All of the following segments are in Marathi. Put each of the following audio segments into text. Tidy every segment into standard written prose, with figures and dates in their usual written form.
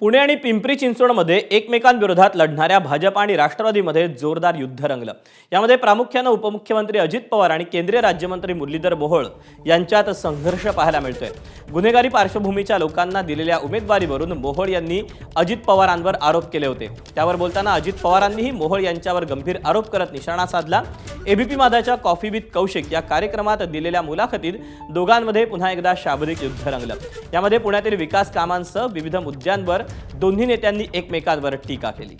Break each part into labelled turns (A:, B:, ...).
A: पुणे आणि पिंपरी चिंचवडमध्ये एकमेकांविरोधात लढणाऱ्या भाजप आणि राष्ट्रवादीमध्ये जोरदार युद्ध रंगलं। यामध्ये प्रामुख्याने उपमुख्यमंत्री अजित पवार आणि केंद्रीय राज्यमंत्री मुरलीधर मोहोळ यांच्यात संघर्ष पाहायला मिळतोय। गुन्हेगारी पार्श्वभूमीच्या लोकांना दिलेल्या उमेदवारीवरून मोहोळ यांनी अजित पवारांवर आरोप केले होते। त्यावर बोलताना अजित पवारांनीही मोहोळ यांच्यावर गंभीर आरोप करत निशाणा साधला। एबीपी माझाच्या कॉफी विथ कौशिक या कार्यक्रमात दिलेल्या मुलाखतीत दोघांमध्ये पुन्हा एकदा शाब्दिक युद्ध रंगलं। यामध्ये पुण्यातील विकास कामांसह विविध मुद्द्यांवर दोन्ही नेत्यांनी एकमेकांवर टीका केली।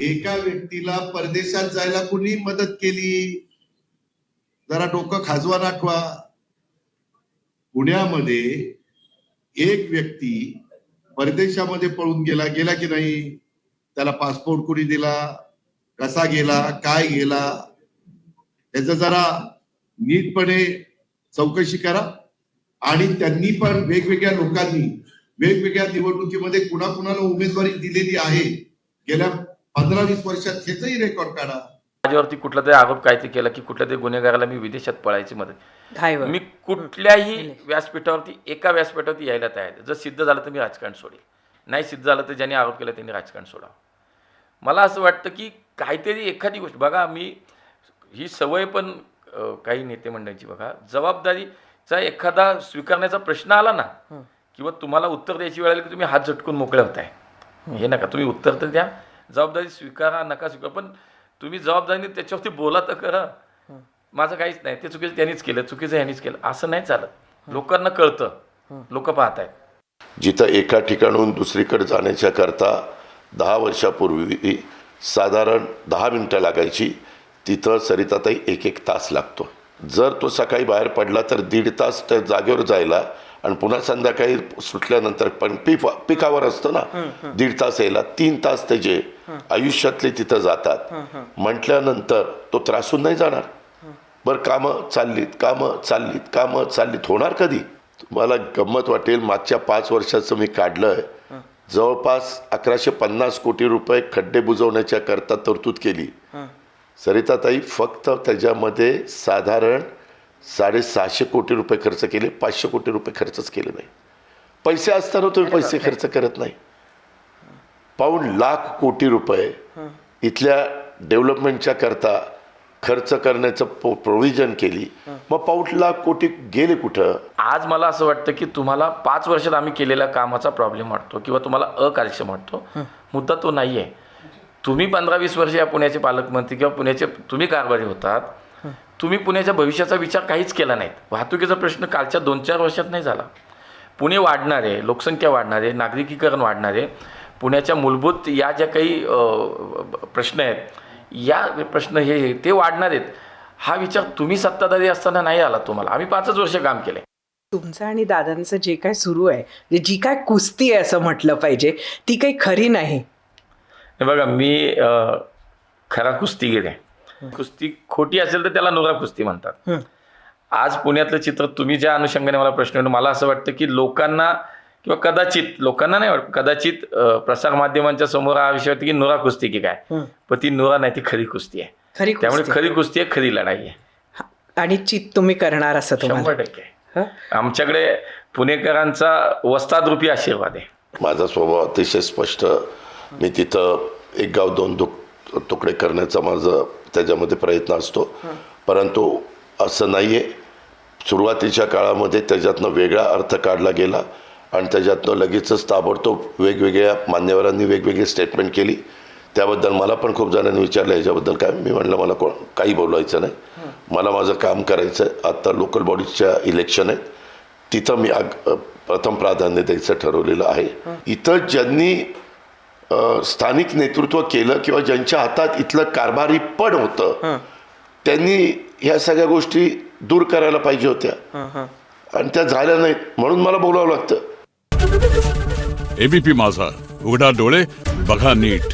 B: एका व्यक्तीला परदेशात जायला कुणी मदत केली? जरा डोकं खाजवा दाखवा। पुण्यामध्ये एक व्यक्ती परदेशामध्ये पळून गेला की नाही? त्याला पासपोर्ट कुणी दिला? कसा गेला? काय गेला? याचं जरा नीटपणे चौकशी करा। आणि त्यांनी पण वेगवेगळ्या लोकांनी वेगवेगळ्या निवडणुकीमध्ये कुणाकुणाला उमेदवारी दिलेली आहे गेल्या 15-20 वर्षात, त्याचंही रेकॉर्ड काढा।
C: माझ्यावरती कुठला तरी आरोप काहीतरी केला की कुठल्या तरी गुन्हेगाराला मी विदेशात पळायची मदत, मी कुठल्याही व्यासपीठावरती एका व्यासपीठावरती यायला तयार आहे। जर सिद्ध झालं तर मी राजकारण सोडेल, नाही सिद्ध झालं तर ज्यांनी आरोप केला त्यांनी राजकारण सोडावं। मला असं वाटतं की काहीतरी एखादी गोष्ट बघा, मी ही सवय पण काही नेते मंडळींची बघा, जबाबदारीचा एखादा स्वीकारण्याचा प्रश्न आला ना किंवा तुम्हाला उत्तर द्यायची वेळ आली की तुम्ही हात झटकून मोकळे होताय। हे नका, तुम्ही उत्तर तर द्या, जबाबदारी स्वीकारा नका स्वीकार, पण तुम्ही जबाबदारीने त्याच्यावरती बोला तर करा। माझं काहीच नाही, ते चुकीचं त्यांनीच केलं, चुकीचं ह्यांनीच केलं असं नाही चालत। लोकांना कळतं, लोक पाहत आहेत।
D: जिथं एका ठिकाणून दुसरीकडे जाण्याच्या करता 10 वर्षापूर्वी साधारण 10 मिनिटं लागायची, तिथं सरिताताई 1-1 तास लागतो। जर तो सकाळी बाहेर पडला तर 1.5 तास त्या जागेवर जायला आणि पुन्हा संध्याकाळी सुटल्यानंतर पण पिकावर असतं ना, 1.5 तास यायला, 3 तास त्याचे आयुष्यातले तिथं जातात। म्हटल्यानंतर तो त्रासून नाही जाणार? बरं, कामं चाललीत होणार कधी? तुम्हाला गंमत वाटेल, मागच्या 5 वर्षाचं मी काढलंय, जवळपास 1150 कोटी रुपये खड्डे बुजवण्याच्या करता तरतूद केली। सरिताताई फक्त त्याच्यामध्ये साधारण 650 कोटी रुपये खर्च केले, 500 कोटी रुपये खर्चच केले नाही। पैसे असताना तुम्ही पैसे खर्च करत नाही। 1.5 लाख कोटी रुपये इथल्या डेव्हलपमेंटच्या करता खर्च करण्याचं प्रोव्हिजन केली, मग 1.5 लाख कोटी गेले कुठं?
C: आज मला असं वाटतं की तुम्हाला 5 वर्षात आम्ही केलेल्या कामाचा प्रॉब्लेम वाटतो किंवा तुम्हाला अकार्यक्षम वाटतो। मुद्दा तो नाही आहे। तुम्ही 15-20 वर्ष या पुण्याचे पालकमंत्री किंवा पुण्याचे तुम्ही कारभारी होतात, तुम्ही पुण्याच्या भविष्याचा विचार काहीच केला नाहीत। वाहतुकीचा प्रश्न कालच्या 2-4 वर्षात नाही झाला। पुणे वाढणार आहे, लोकसंख्या वाढणार आहे, नागरिकीकरण वाढणार आहे, पुण्याच्या मूलभूत या ज्या काही प्रश्न आहेत, या प्रश्न हे ते वाढणार आहेत। हा विचार तुम्ही सत्ताधारी असताना नाही आला तुम्हाला। आम्ही 5च वर्ष काम केले।
E: तुमचं आणि दादांचं जे काय सुरू आहे, जी काय कुस्ती आहे असं म्हटलं पाहिजे, ती काही खरी नाही।
C: बघा, मी खरा कुस्तीगीर आहे। कुस्ती खोटी असेल तर त्याला नोरा कुस्ती म्हणतात। आज पुण्यातलं चित्र तुम्ही ज्या अनुषंगाने मला प्रश्न विचारला, मला असं वाटतं की लोकांना किंवा कदाचित लोकांना नाही वाटत, कदाचित प्रसार माध्यमांच्या समोर हा विषय होता की नोरा कुस्ती की काय, पण ती नोरा नाही, ती खरी कुस्ती आहे। त्यामुळे खरी कुस्ती आहे, खरी लढाई आहे
E: आणि चित तुम्ही करणार असं
C: 100%। आमच्याकडे पुणेकरांचा वस्तादरूपी आशीर्वाद आहे।
D: माझा स्वभाव अतिशय स्पष्ट। मी तिथं 1 गाव 2 तुकडे करण्याचा माझा त्याच्यामध्ये प्रयत्न असतो, परंतु असं नाही आहे। सुरुवातीच्या काळामध्ये त्याच्यातनं वेगळा अर्थ काढला गेला आणि त्याच्यातनं लगेचच ताबडतोब वेगवेगळ्या मान्यवरांनी वेगवेगळी स्टेटमेंट केली। त्याबद्दल मला पण खूप जणांनी विचारलं ह्याच्याबद्दल काय, मी म्हटलं मला काही बोलायचं नाही, मला माझं काम करायचं आहे। आता लोकल बॉडीजच्या इलेक्शन आहेत, तिथं मी प्रथम प्राधान्य द्यायचं ठरवलेलं आहे। इथं ज्यांनी स्थानिक नेतृत्व केलं किंवा ज्यांच्या हातात इथलं कारभारी पड होतं, त्यांनी ह्या सगळ्या गोष्टी दूर करायला पाहिजे होत्या आणि त्या झाल्या नाहीत, म्हणून मला बोलावं लागतं।
F: एबीपी माझा, उघडा डोळे बघा नीट।